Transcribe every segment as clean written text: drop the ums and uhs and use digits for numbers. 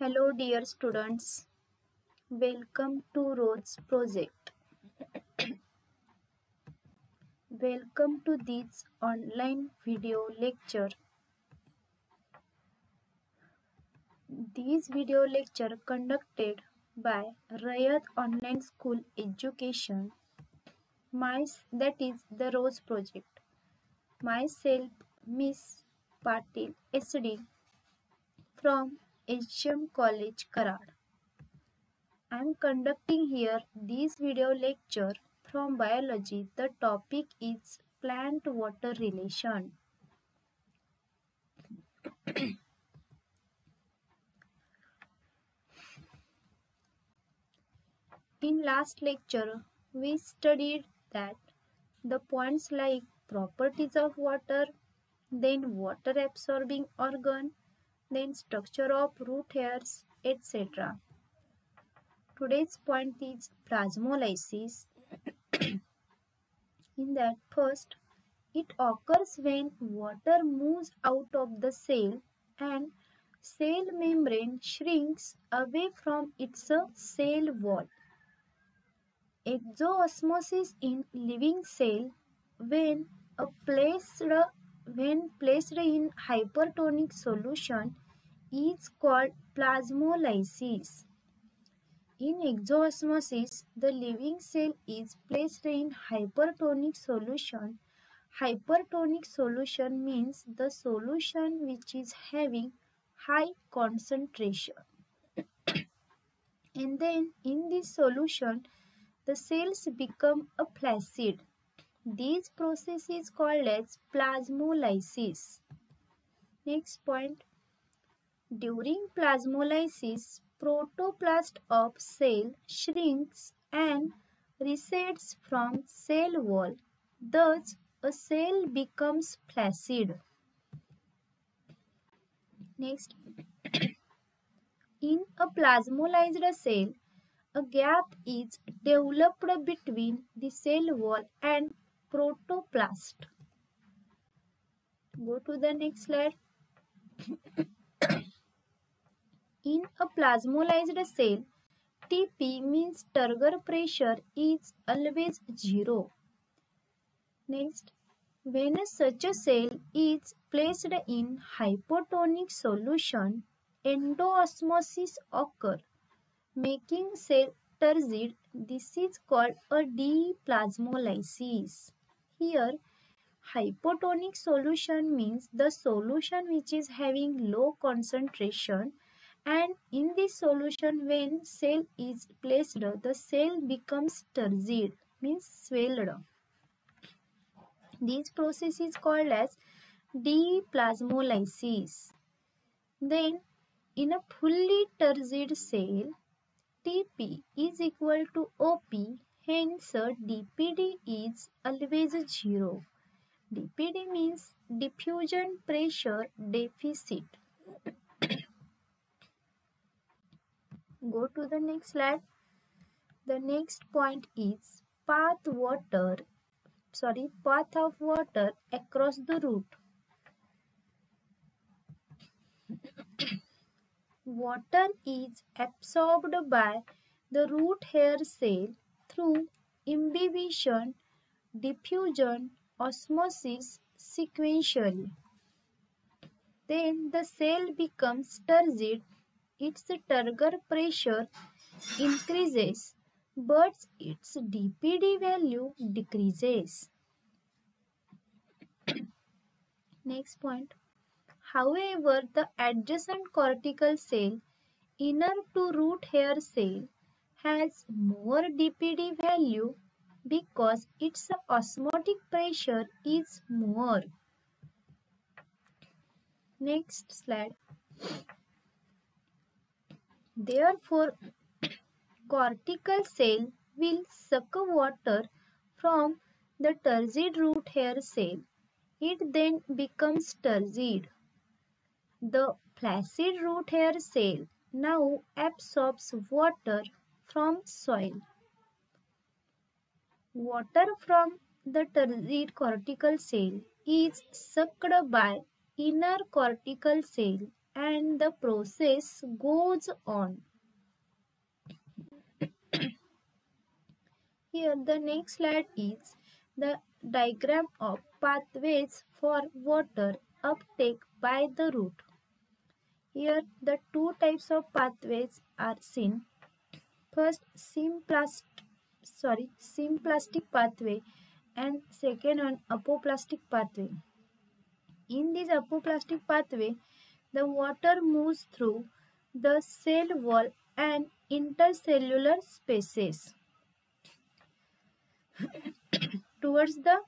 Hello dear students, welcome to Rose project. Welcome to this online video lecture. This video lecture conducted by Rayat Online School Education. That is the Rose project. Myself, Miss Patil SD from HM College, Karad. I am conducting here this video lecture from biology. The topic is plant-water relation. In last lecture, we studied that the points like properties of water, then water absorbing organ, then structure of root hairs, etc. Today's point is plasmolysis. In that, first, it occurs when water moves out of the cell and cell membrane shrinks away from its cell wall. Exoosmosis in living cell when placed in hypertonic solution is called plasmolysis. In exoosmosis, the living cell is placed in hypertonic solution. Hypertonic solution means the solution which is having high concentration. And then in this solution, the cells become a flaccid. This process is called as plasmolysis. Next point. During plasmolysis, protoplast of cell shrinks and recedes from cell wall. Thus, a cell becomes flaccid. Next, in a plasmolyzed cell, a gap is developed between the cell wall and protoplast. Go to the next slide. In a plasmolyzed cell, Tp means turgor pressure is always 0. Next, when such a cell is placed in hypotonic solution, endoosmosis occurs, making cell turgid. This is called a deplasmolysis. Here, hypotonic solution means the solution which is having low concentration, and in this solution when cell is placed, the cell becomes turgid, means swelled. This process is called as deplasmolysis. Then, in a fully turgid cell, Tp is equal to Op, hence dPd is always 0. dPd means diffusion pressure deficit. Go to the next slide. The next point is path of water across the root. Water is absorbed by the root hair cell through imbibition, diffusion, osmosis sequentially. Then the cell becomes turgid. Its turgor pressure increases, but its dPd value decreases. Next point. However, the adjacent cortical cell inner to root hair cell has more dPd value because its osmotic pressure is more. Next slide. Therefore, cortical cell will suck water from the turgid root hair cell. It then becomes turgid. The flaccid root hair cell now absorbs water from soil. Water from the cortical cell is sucked by inner cortical cell and the process goes on. Here the next slide is the diagram of pathways for water uptake by the root. Here the two types of pathways are seen. First symplastic pathway and second one apoplastic pathway. In this apoplastic pathway, the water moves through the cell wall and intercellular spaces towards the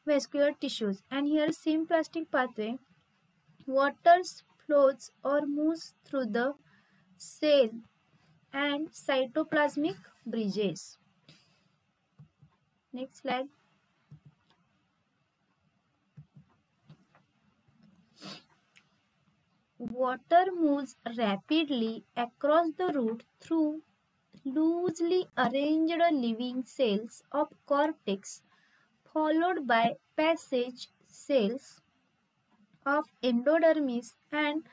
vascular tissues. And here symplastic pathway, water flows or moves through the cell and cytoplasmic bridges. Next slide. Water moves rapidly across the root through loosely arranged living cells of cortex, followed by passage cells of endodermis and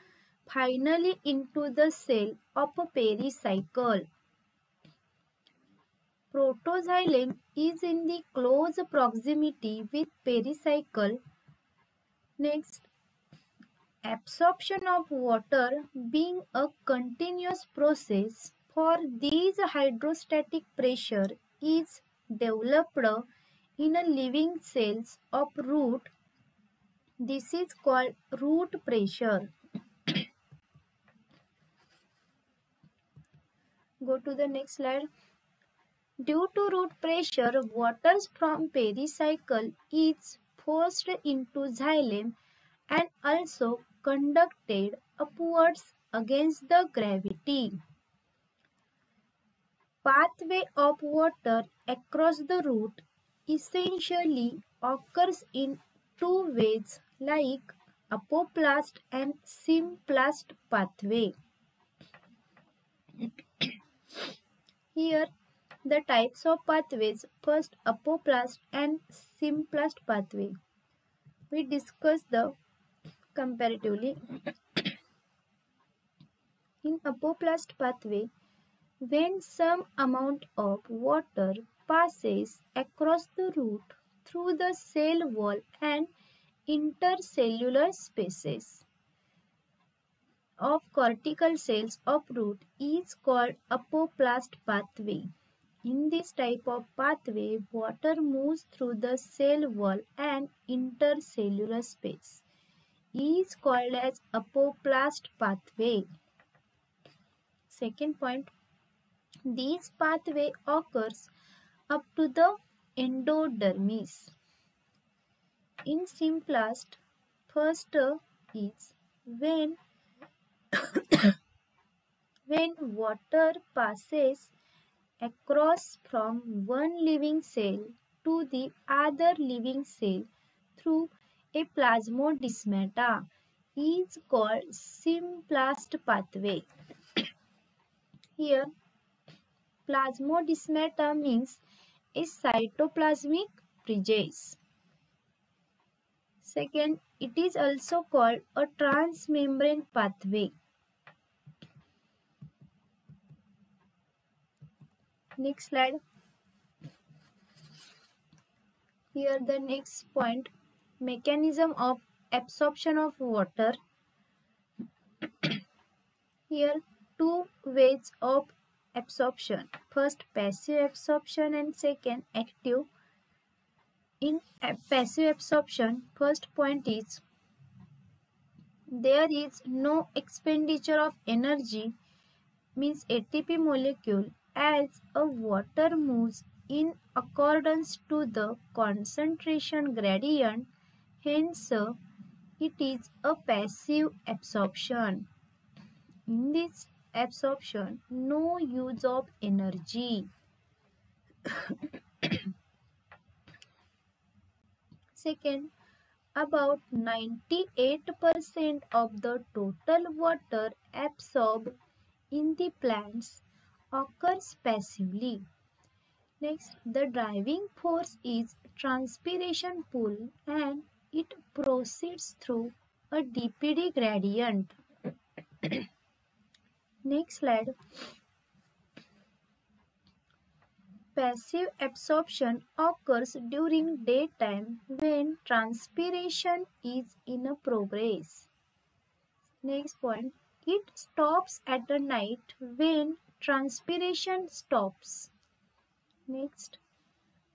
finally into the cell of a pericycle. Protoxylem is in the close proximity with pericycle. Next, absorption of water being a continuous process, for this hydrostatic pressure is developed in a living cells of root. This is called root pressure. Go to the next slide. Due to root pressure, water from pericycle is forced into xylem and also conducted upwards against the gravity. Pathway of water across the root essentially occurs in two ways, like apoplast and symplast pathway. Here the types of pathways, first apoplast and symplast pathway. We discuss the comparatively. In apoplast pathway, when some amount of water passes across the root through the cell wall and intercellular spaces of cortical cells of root is called apoplast pathway. In this type of pathway, water moves through the cell wall and intercellular space is called as apoplast pathway. Second point, this pathway occurs up to the endodermis. In symplast, first is when water passes across from one living cell to the other living cell through a plasmodesmata is called symplast pathway. Here, plasmodesmata means a cytoplasmic bridges. Second, it is also called a transmembrane pathway. Next slide. Here the next point, mechanism of absorption of water. Here two ways of absorption. First passive absorption and second active. In passive absorption, first point is there is no expenditure of energy, means ATP molecule, as a water moves in accordance to the concentration gradient, hence it is a passive absorption. In this absorption, no use of energy. Second, about 98% of the total water absorbed in the plants occurs passively. Next, the driving force is transpiration pull and it proceeds through a DPD gradient. Next slide. Passive absorption occurs during daytime when transpiration is in progress. Next point. It stops at night when transpiration stops. Next.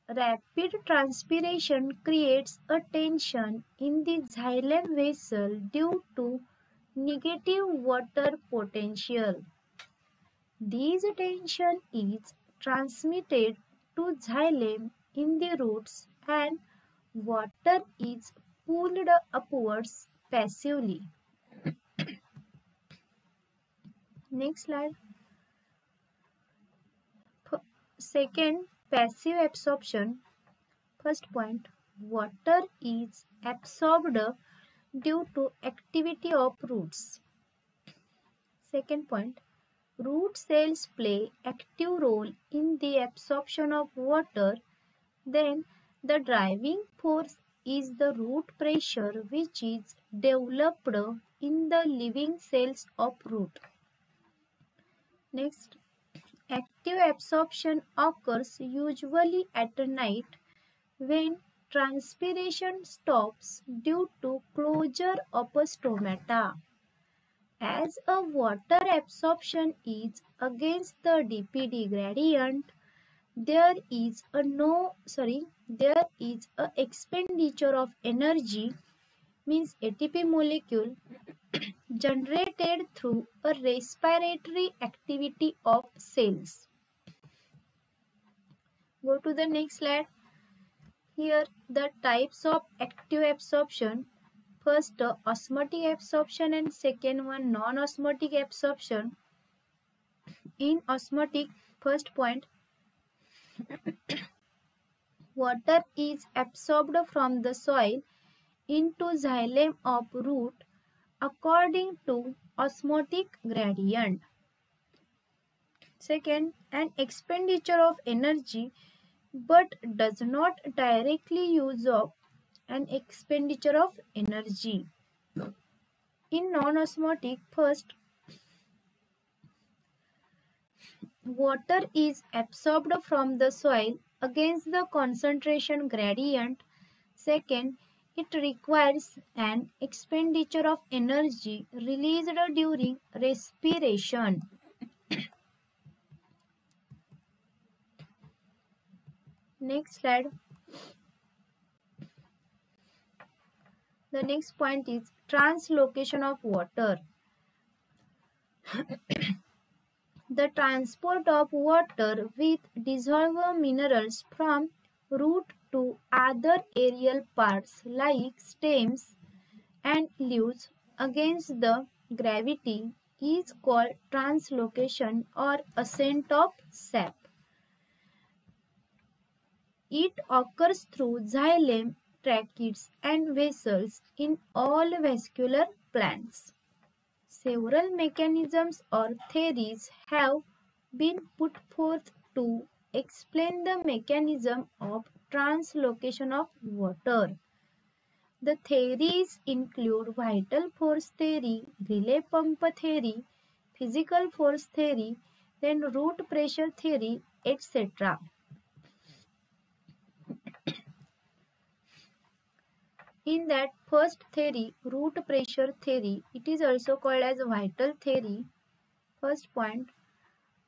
Rapid transpiration creates a tension in the xylem vessel due to negative water potential. This tension is transmitted to xylem in the roots and water is pulled upwards passively. Next slide. Second, passive absorption. First point, water is absorbed due to activity of roots. Second point, root cells play active role in the absorption of water. Then the driving force is the root pressure which is developed in the living cells of root. Next, active absorption occurs usually at night when transpiration stops due to closure of a stomata. As a water absorption is against the dPd gradient, there is a expenditure of energy, means ATP molecule, generated through a respiratory activity of cells. Go to the next slide. Here the types of active absorption. First osmotic absorption and second one non-osmotic absorption. In osmotic, first point, water is absorbed from the soil into xylem of root according to osmotic gradient. Second, an expenditure of energy but does not directly use up an expenditure of energy. In non-osmotic, first, water is absorbed from the soil against the concentration gradient. Second, it requires an expenditure of energy released during respiration. Next slide. The next point is translocation of water. The transport of water with dissolved minerals from root to other aerial parts like stems and leaves against the gravity is called translocation or ascent of sap. It occurs through xylem, tracheids and vessels in all vascular plants. Several mechanisms or theories have been put forth to explain the mechanism of translocation of water. The theories include vital force theory, relay pump theory, physical force theory, then root pressure theory, etc. In that first theory, root pressure theory, it is also called as vital theory. First point,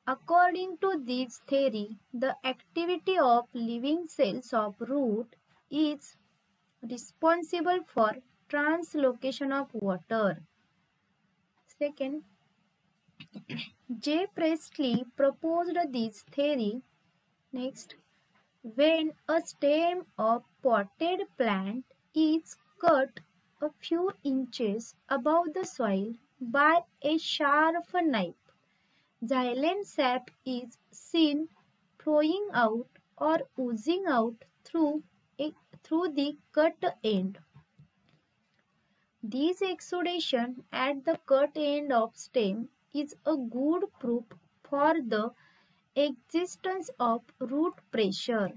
according to this theory, the activity of living cells of root is responsible for translocation of water. Second, J. Priestley proposed this theory. Next, when a stem of potted plant is cut a few inches above the soil by a sharp knife, xylem sap is seen flowing out or oozing out through the cut end. This exudation at the cut end of stem is a good proof for the existence of root pressure.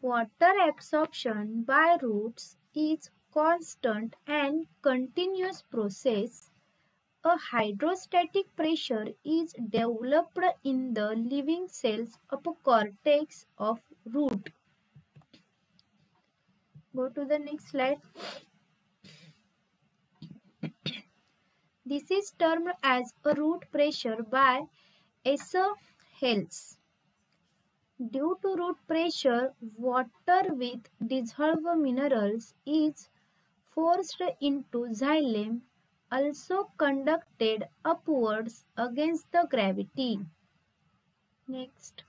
Water absorption by roots is constant and continuous process, a hydrostatic pressure is developed in the living cells of a cortex of root. Go to the next slide. This is termed as a root pressure by S. Hales. Due to root pressure, water with dissolved minerals is forced into xylem, also conducted upwards against the gravity. Next,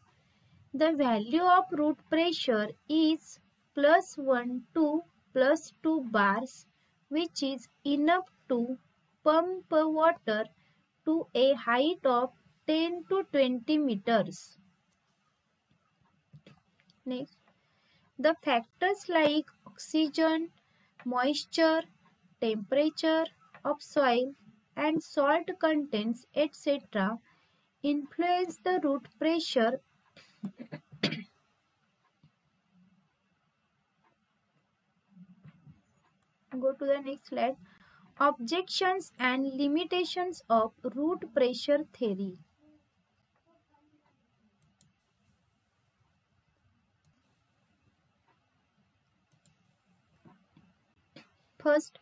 the value of root pressure is +1 to +2 bars, which is enough to pump water to a height of 10 to 20 meters. Next, the factors like oxygen, moisture, temperature of soil, and salt contents, etc. influence the root pressure. Go to the next slide. Objections and limitations of root pressure theory. First,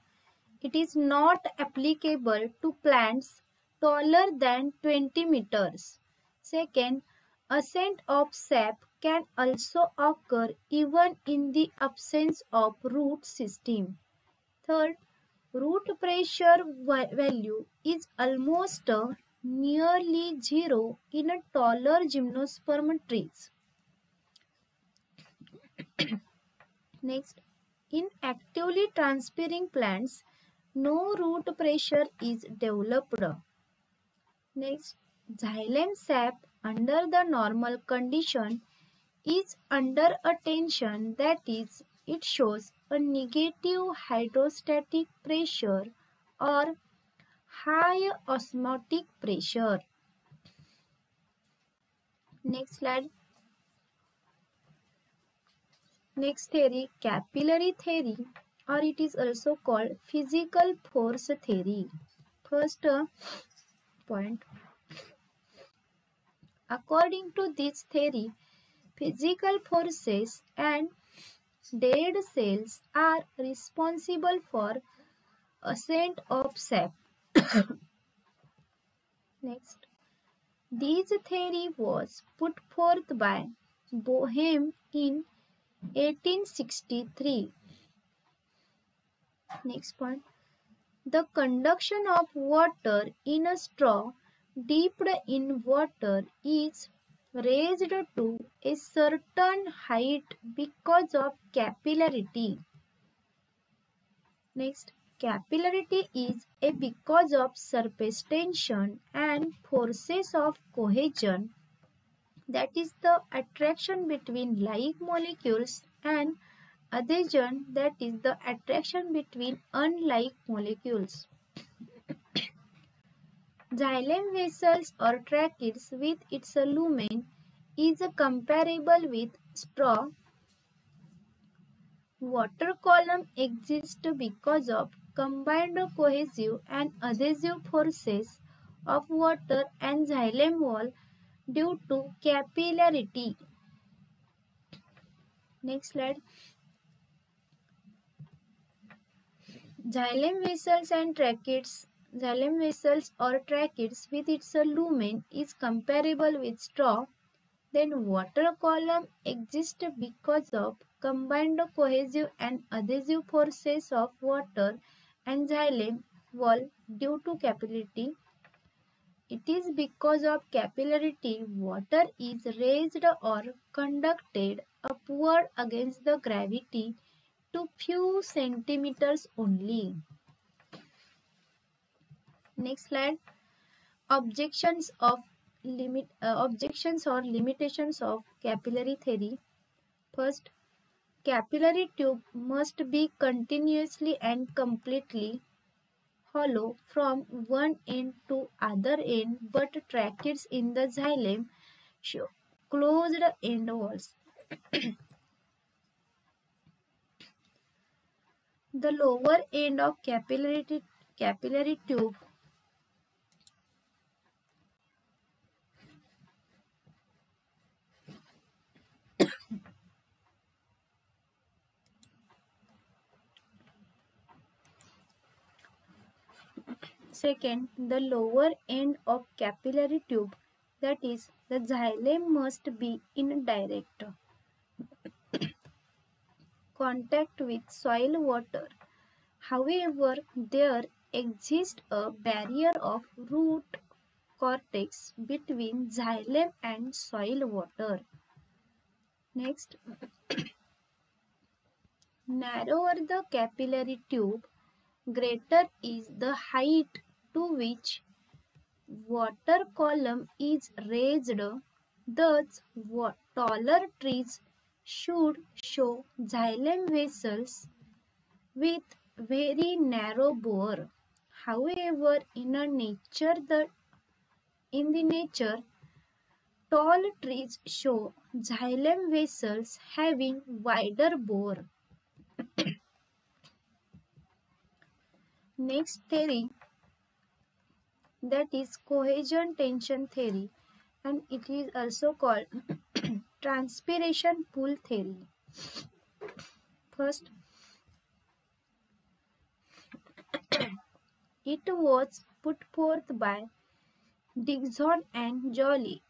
it is not applicable to plants taller than 20 meters. Second, ascent of sap can also occur even in the absence of root system. Third, root pressure value is almost nearly zero in a taller gymnosperm trees. Next, in actively transpiring plants, no root pressure is developed. Next, xylem sap under the normal condition is under a tension, that is, it shows a negative hydrostatic pressure or high osmotic pressure. Next slide. Next theory, capillary theory, or it is also called physical force theory. First point. According to this theory, physical forces and dead cells are responsible for ascent of sap. Next, this theory was put forth by Boehm in 1863. Next point. The conduction of water in a straw dipped in water is raised to a certain height because of capillarity. Next, capillarity is a because of surface tension and forces of cohesion, that is the attraction between like molecules, and adhesion, that is the attraction between unlike molecules. Xylem vessels or tracheids with its lumen is comparable with straw. Water column exists because of combined cohesive and adhesive forces of water and xylem wall due to capillarity. Next slide. Xylem vessels and tracheids. Xylem vessels or tracheids with its lumen is comparable with straw. Then water column exists because of combined cohesive and adhesive forces of water and xylem wall due to capillarity. It is because of capillarity water is raised or conducted upward against the gravity to few centimeters only. Next slide. Objections or limitations of capillary theory. First, capillary tube must be continuously and completely hollow from one end to other end, but tracheids in the xylem show closed end walls. The lower end of capillary tube Second, the lower end of capillary tube, that is, the xylem must be in direct contact with soil water. However, there exists a barrier of root cortex between xylem and soil water. Next, narrower the capillary tube, greater is the height to which water column is raised. Thus, taller trees should show xylem vessels with very narrow bore. However, in the nature, tall trees show xylem vessels having wider bore. Next theory, that is cohesion tension theory, and it is also called transpiration pool theory. First, it was put forth by Dixon and Joly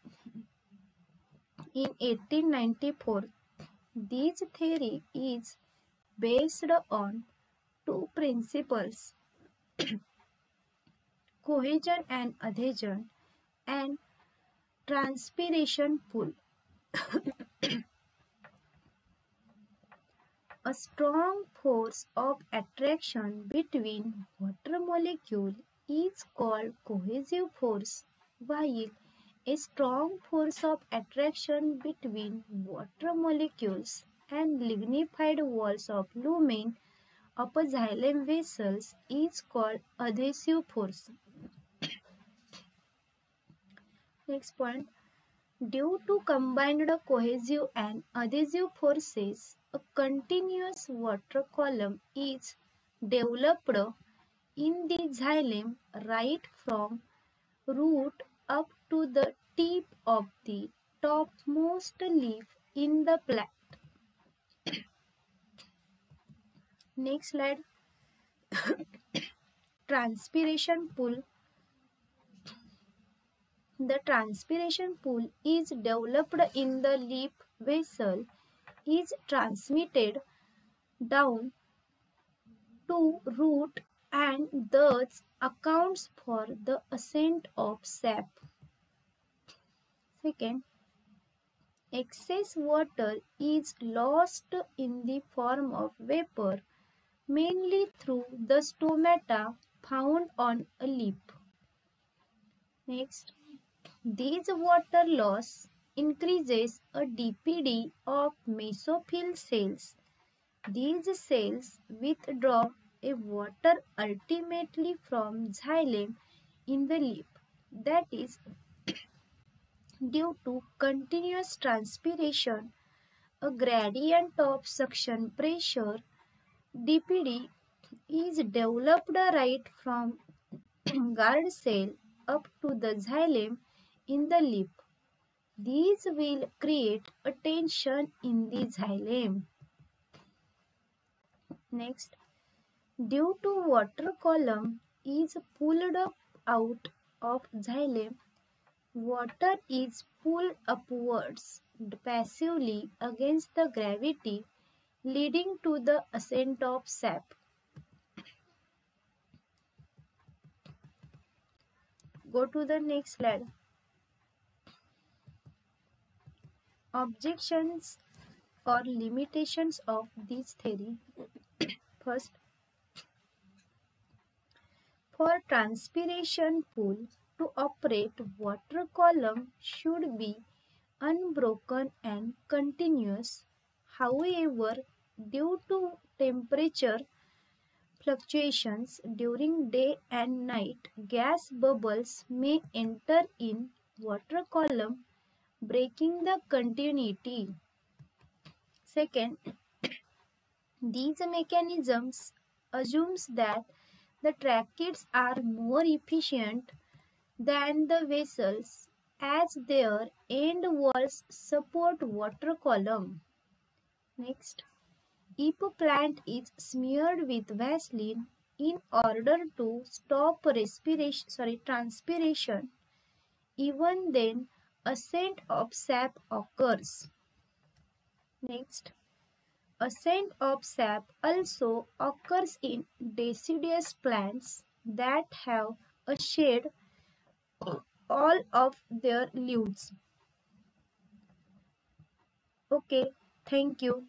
in 1894. This theory is based on two principles, cohesion and adhesion, and transpiration pull. A strong force of attraction between water molecules is called cohesive force, while a strong force of attraction between water molecules and lignified walls of lumen of a xylem vessels is called adhesive force. Next point. Due to combined cohesive and adhesive forces, a continuous water column is developed in the xylem right from root up to the tip of the topmost leaf in the plant. Next slide. Transpiration pool. The transpiration pool is developed in the leaf vessel, is transmitted down to root, and thus accounts for the ascent of sap. Second, excess water is lost in the form of vapor, mainly through the stomata found on a leaf. Next, this water loss increases a DPD of mesophyll cells. These cells withdraw a water ultimately from xylem in the leaf. That is, due to continuous transpiration, a gradient of suction pressure DPD is developed right from guard cell up to the xylem in the leaf. These will create a tension in the xylem. Next, due to water column is pulled out of xylem, water is pulled upwards passively against the gravity, leading to the ascent of sap. Go to the next slide. Objections or limitations of this theory. First, for transpiration pool to operate, water column should be unbroken and continuous. However, due to temperature fluctuations during day and night, gas bubbles may enter in water column, breaking the continuity. Second, these mechanisms assumes that the tracheids are more efficient than the vessels as their end walls support water column. Next, if a plant is smeared with Vaseline in order to stop transpiration, even then ascent of sap occurs. Next, ascent of sap also occurs in deciduous plants that have a shade all of their leaves. Okay, thank you.